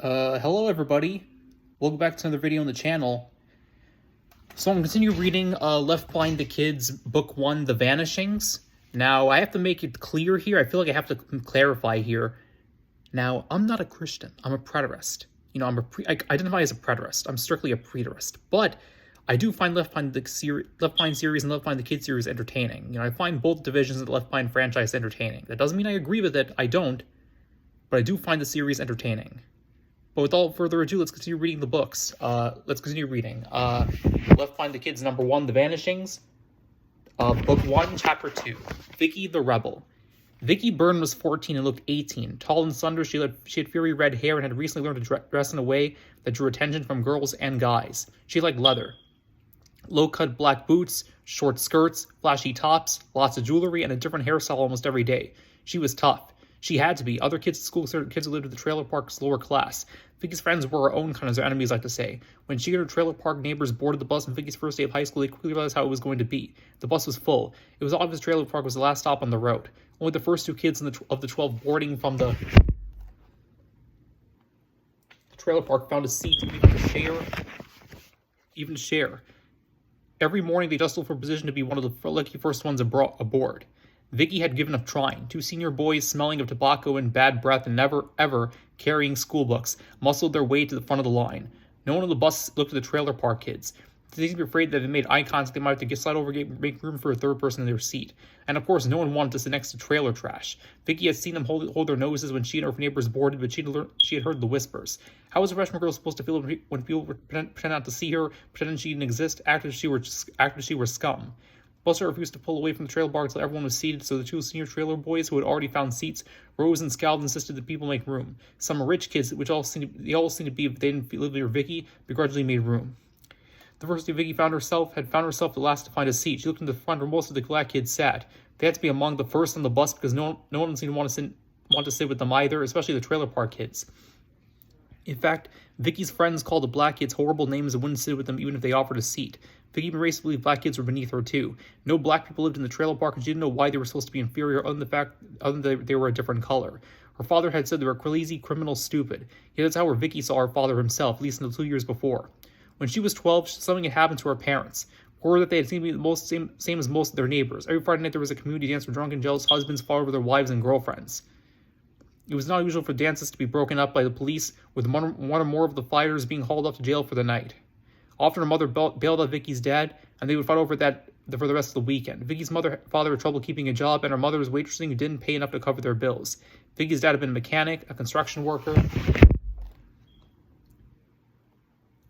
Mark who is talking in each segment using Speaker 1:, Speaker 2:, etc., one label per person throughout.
Speaker 1: Hello everybody. Welcome back to another video on the channel. So I'm going to continue reading Left Behind the Kids, Book 1, The Vanishings. Now, I have to make it clear here. I feel like I have to clarify here. Now, I'm not a Christian. I'm a preterist. You know, I identify as a preterist. I'm strictly a preterist. But I do find Left Behind series and Left Behind the Kids series entertaining. You know, I find both divisions of the Left Behind franchise entertaining. That doesn't mean I agree with it. I don't. But I do find the series entertaining. But without further ado, let's continue reading the books. Let's continue reading. Left Behind the Kids, number 1, The Vanishings. Book 1, Chapter 2, Vicki the Rebel. Vicki Byrne was 14 and looked 18. Tall and slender, she had fiery red hair and had recently learned to dress in a way that drew attention from girls and guys. She liked leather. Low-cut black boots, short skirts, flashy tops, lots of jewelry, and a different hairstyle almost every day. She was tough. She had to be. Other kids at school considered kids who lived at the trailer park's lower class. Vicki's friends were her own kind, as their enemies like to say. When she and her trailer park neighbors boarded the bus on Vicki's first day of high school, they quickly realized how it was going to be. The bus was full. It was obvious trailer park was the last stop on the road. Only the first 2 kids of the 12 boarding from the trailer park found a seat even to share. Every morning they jostled for a position to be one of the lucky first ones aboard. Vicki had given up trying. 2 senior boys, smelling of tobacco and bad breath and never, ever carrying school books, muscled their way to the front of the line. No one on the bus looked at the trailer park kids. They seemed afraid that if they made eye contact, they might have to slide over and make room for a third person in their seat. And of course, no one wanted to sit next to trailer trash. Vicki had seen them hold their noses when she and her neighbors boarded, but she had heard the whispers. How was a freshman girl supposed to feel when people pretend not to see her, pretending she didn't exist, act as she were scum? Buster refused to pull away from the trailer park until everyone was seated, so the 2 senior trailer boys, who had already found seats, rose and scowled and insisted that people make room. Some rich kids, which all seemed to be, if they didn't live near Vicki, begrudgingly made room. The first day Vicki found herself the last to find a seat. She looked in the front where most of the black kids sat. They had to be among the first on the bus because no one seemed to want to sit with them either, especially the trailer park kids. In fact, Vicki's friends called the black kids horrible names and wouldn't sit with them even if they offered a seat. Vicki even raised to believe black kids were beneath her too. No black people lived in the trailer park, and she didn't know why they were supposed to be inferior other than they were a different color. Her father had said they were crazy, criminal, stupid. Yet that's how Vicki saw her father himself, at least until 2 years before. When she was 12, something had happened to her parents. Word that they had seemed to be the same as most of their neighbors. Every Friday night there was a community dance where drunken, jealous husbands fought over their wives and girlfriends. It was not usual for dances to be broken up by the police, with one or more of the fighters being hauled off to jail for the night. Often her mother bailed out Vicki's dad, and they would fight over that for the rest of the weekend. Vicki's father had trouble keeping a job, and her mother was waitressing who didn't pay enough to cover their bills. Vicki's dad had been a mechanic, a construction worker,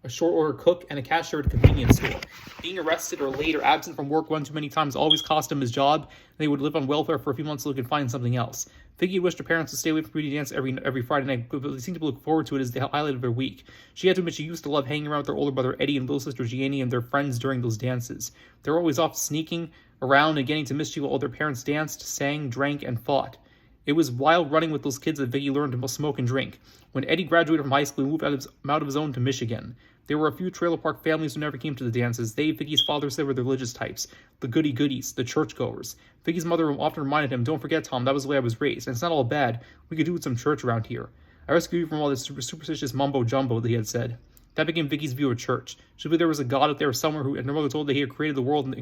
Speaker 1: a short-order cook, and a cashier at a convenience store. Being arrested or late or absent from work one too many times always cost him his job, and they would live on welfare for a few months until they could find something else. Vicki wished her parents to stay away from community dance every Friday night, but they seemed to look forward to it as the highlight of their week. She had to admit she used to love hanging around with her older brother Eddie and little sister Jeannie and their friends during those dances. They were always off sneaking around and getting to mischief while their parents danced, sang, drank, and fought. It was wild running with those kids that Vicki learned to smoke and drink. When Eddie graduated from high school, he moved out of his own to Michigan. There were a few trailer park families who never came to the dances. They, Vicki's father, said were the religious types, the goody-goodies, the churchgoers. Vicki's mother often reminded him, "Don't forget, Tom, that was the way I was raised, and it's not all bad. We could do with some church around here. I rescued you from all this superstitious mumbo-jumbo," he had said. That became Vicki's view of church. She believed there was a God out there somewhere who, and her mother told that he had created the world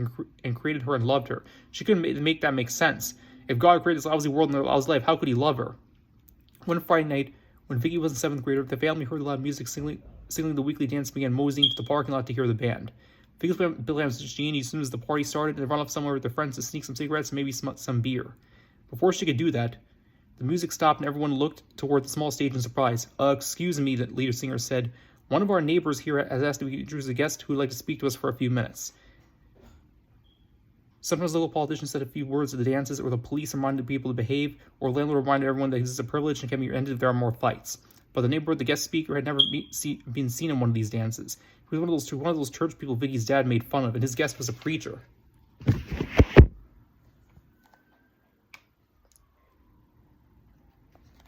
Speaker 1: and created her and loved her. She couldn't make that make sense. If God created this lousy world and lousy life, how could he love her? One Friday night, when Vicki was in 7th grade, the family heard loud music singing the weekly dance, began moseying to the parking lot to hear the band. Vicki Bill and Jeannie as soon as the party started, and they run off somewhere with their friends to sneak some cigarettes and maybe some beer. Before she could do that, the music stopped and everyone looked toward the small stage in surprise. Excuse me," the lead singer said. "One of our neighbors here has asked if we could introduce a guest who would like to speak to us for a few minutes." Sometimes local politicians said a few words at the dances, or the police reminded people to behave, or the landlord reminded everyone that this is a privilege and can be ended if there are more fights. But the neighborhood, the guest speaker, had never been seen in one of these dances. He was one of those church people Vicki's dad made fun of, and his guest was a preacher.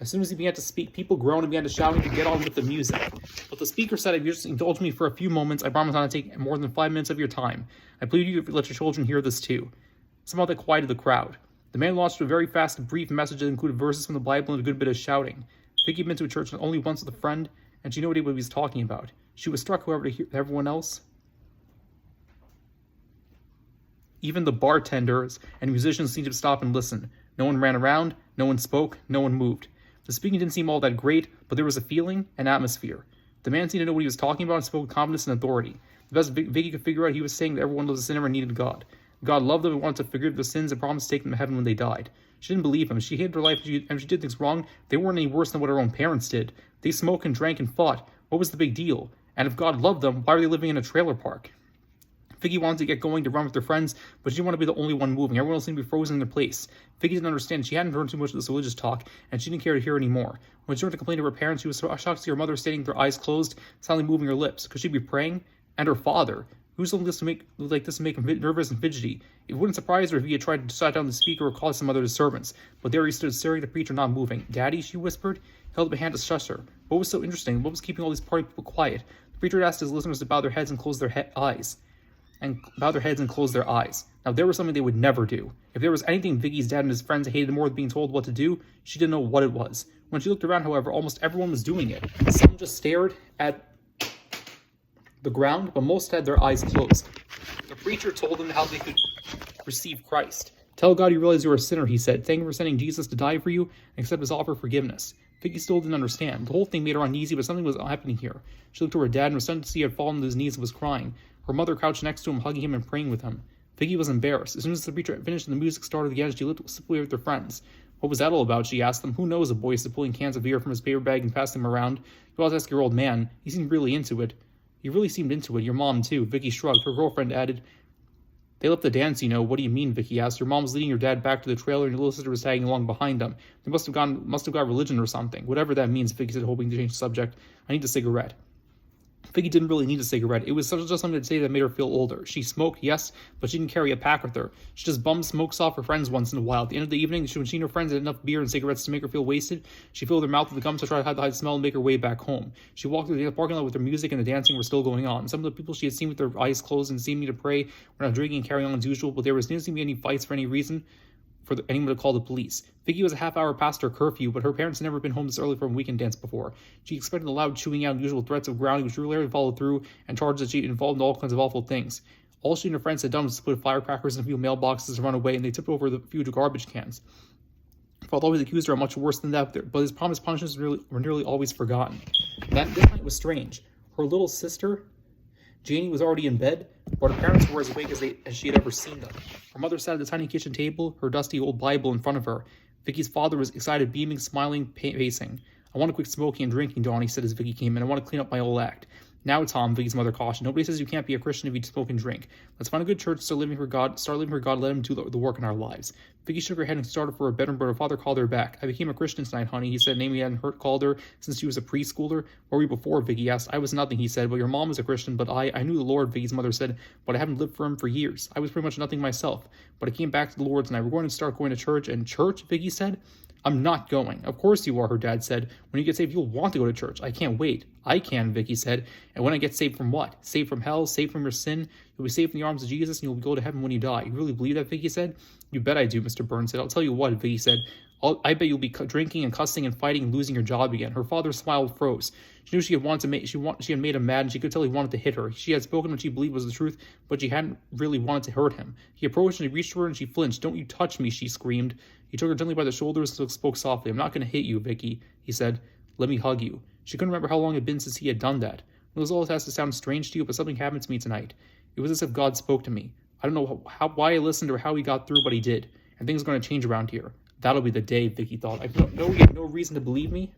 Speaker 1: As soon as he began to speak, people groaned and began to shouting to get on with the music. But the speaker said, "If you just indulge me for a few moments, I promise not to take more than 5 minutes of your time. I plead you to let your children hear this too." Somehow that quieted the crowd. The man launched a very fast, brief message that included verses from the Bible and a good bit of shouting. Vicki had been to a church only once with a friend, and she knew what he was talking about. She was struck, however, to hear everyone else, even the bartenders and musicians, seemed to stop and listen. No one ran around, no one spoke, no one moved. The speaking didn't seem all that great, but there was a feeling, an atmosphere. The man seemed to know what he was talking about and spoke with confidence and authority. The best Vicky could figure out, he was saying that everyone was a sinner and needed God. God loved them and wanted to forgive their sins and promised to take them to heaven when they died. She didn't believe him. She hated her life, and she did things wrong. They weren't any worse than what her own parents did. They smoked and drank and fought. What was the big deal? And if God loved them, why were they living in a trailer park? Vicky wanted to get going to run with her friends, but she didn't want to be the only one moving. Everyone else seemed to be frozen in their place. Vicky didn't understand. She hadn't heard too much of this religious talk, and she didn't care to hear anymore. When she turned to complain to her parents, she was shocked to see her mother standing with her eyes closed, silently moving her lips. Could she be praying? And her father. Who's something like this to make him nervous and fidgety? It wouldn't surprise her if he had tried to sit down the speaker or call some other disturbance. But there he stood, staring at the preacher, not moving. "Daddy," she whispered, held up a hand to shush her. What was so interesting? What was keeping all these party people quiet? The preacher asked his listeners to bow their heads and close their eyes. Now, there was something they would never do. If there was anything Vicky's dad and his friends hated more than being told what to do, she didn't know what it was. When she looked around, however, almost everyone was doing it. Some just stared at the ground, but most had their eyes closed. The preacher told them how they could receive Christ. "Tell God you realize you are a sinner," he said. "Thank him for sending Jesus to die for you and accept his offer of forgiveness." Vicky still didn't understand. The whole thing made her uneasy, but something was happening here. She looked to her dad and was stunned to see he had fallen to his knees and was crying. Her mother crouched next to him, hugging him and praying with him. Vicky was embarrassed. As soon as the preacher had finished and the music started again, she looked simply with her friends. "What was that all about?" she asked them. "Who knows?" A boy said, pulling cans of beer from his paper bag and passing them around. "You ought to ask your old man. He seemed really into it." "He really seemed into it. Your mom, too." Vicky shrugged. Her girlfriend added, "They left the dance, you know." "What do you mean?" Vicky asked. "Your mom was leading your dad back to the trailer and your little sister was tagging along behind them. They must have got religion or something." "Whatever that means," Vicky said, hoping to change the subject. "I need a cigarette." Vicky didn't really need a cigarette. It was just something to say that made her feel older. She smoked, yes, but she didn't carry a pack with her. She just bummed smokes off her friends once in a while. At the end of the evening, when she and her friends had enough beer and cigarettes to make her feel wasted, she filled her mouth with the gums to try to hide the smell and make her way back home. She walked through the parking lot with her music and the dancing were still going on. Some of the people she had seen with their eyes closed and seeming to pray were not drinking and carrying on as usual, but there didn't seem to be any fights for any reason for anyone to call the police. Vicky was a half hour past her curfew, but her parents had never been home this early from a weekend dance before. She expected the loud chewing out and usual threats of grounding, which rarely followed through, and charged that she involved in all kinds of awful things. All she and her friends had done was to put firecrackers in a few mailboxes and run away, and they tipped over the few garbage cans. Father always accused her of much worse than that, but his promised punishments were nearly always forgotten. This night was strange. Her little sister, Janie, was already in bed, but her parents were as awake as she had ever seen them. Her mother sat at the tiny kitchen table, her dusty old Bible in front of her. Vicky's father was excited, beaming, smiling, pacing. "I want to quit smoking and drinking, Dawn," he said as Vicky came in. "I want to clean up my old act." "Now, Tom," Vicky's mother cautioned, "nobody says you can't be a Christian if you smoke and drink. Let's find a good church, start living for God, let him do the work in our lives." Vicky shook her head and started for her bedroom, but her father called her back. "I became a Christian tonight, honey," he said, a name he hadn't called her since she was a preschooler. "Where were you before?" Vicky asked. "I was nothing," he said, "but your mom was a Christian, but I knew the Lord," Vicky's mother said, "but I haven't lived for him for years. I was pretty much nothing myself, but I came back to the Lord tonight. We're going to start going to church." "And church?" Vicky said. "I'm not going." "Of course you are," her dad said. "When you get saved, you'll want to go to church." "I can't wait." "I can," Vicky said. "And when I get saved from what?" "Saved from hell, saved from your sin. You'll be saved in the arms of Jesus, and you'll go to heaven when you die." "You really believe that?" Vicky said. "You bet I do," Mr. Burns said. "I'll tell you what," Vicky said. I bet you'll be drinking and cussing and fighting and losing your job again." Her father's smile froze. She knew she had made him mad, and she could tell he wanted to hit her. She had spoken what she believed was the truth, but she hadn't really wanted to hurt him. He approached and he reached for her, and she flinched. "Don't you touch me," she screamed. He took her gently by the shoulders and spoke softly. "I'm not going to hit you, Vicky," he said. "Let me hug you." She couldn't remember how long it had been since he had done that. "It was all it has to sound strange to you, but something happened to me tonight. It was as if God spoke to me. I don't know why I listened or how he got through, but he did. And things are going to change around here." "That'll be the day," Vicky thought. "I know you have no reason to believe me."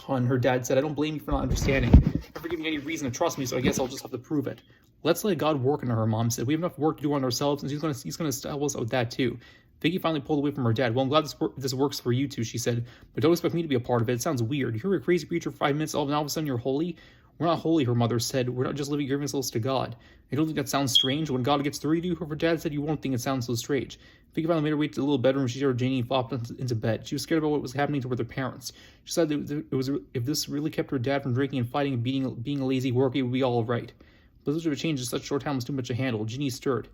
Speaker 1: "Hon," her dad said, "I don't blame you for not understanding. Never giving you any reason to trust me, so I guess I'll just have to prove it." "Let's let God work on her," Mom said. "We have enough work to do on ourselves, and he's going to help us with that too." Vicky finally pulled away from her dad. "Well, I'm glad this works for you two," she said, "but don't expect me to be a part of it. It sounds weird. You hear a crazy preacher for 5 minutes, all of a sudden you're holy." "We're not holy," her mother said. "We're not just living giving ourselves to God." "You don't think that sounds strange? When God gets through to you," her dad said, "you won't think it sounds so strange." Vicky finally made her way to the little bedroom. She heard Janie flopped into bed. She was scared about what was happening to her parents. She said that if this really kept her dad from drinking and fighting and being a lazy worker, it would be all right. But this would have changed in such a short time was too much to handle. Ginny stirred.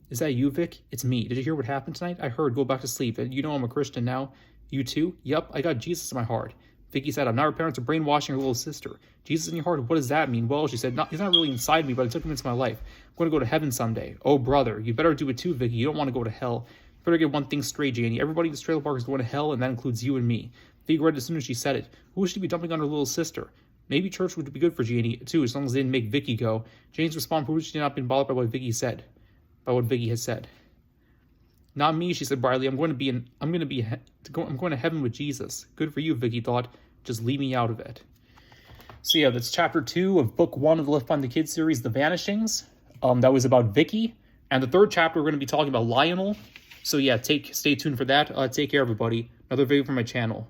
Speaker 1: "Is that you, Vic?" "It's me. Did you hear what happened tonight?" "I heard. Go back to sleep. You know I'm a Christian now." "You too?" "Yep, I got Jesus in my heart." Vicky said, now her parents are brainwashing her little sister. Jesus in your heart, what does that mean? Well, she said, he's not really inside me, but I took him into my life. I'm going to go to heaven someday. Oh, brother, you better do it too, Vicky. You don't want to go to hell. You better get one thing straight, Janie. Everybody in this trailer park is going to hell, and that includes you and me. Vicky read as soon as she said it. Who should she be dumping on her little sister? Maybe church would be good for Janie, too, as long as they didn't make Vicky go. Jane's response proved she had not been bothered by what Vicky said. Had said. Not me, she said brightly. I'm going to heaven with Jesus. Good for you, Vicky thought. Just leave me out of it. So yeah, that's chapter 2 of book 1 of the Left Behind the Kids series, The Vanishings. That was about Vicky. And the third chapter, we're going to be talking about Lionel. So yeah, stay tuned for that. Take care, everybody. Another video from my channel.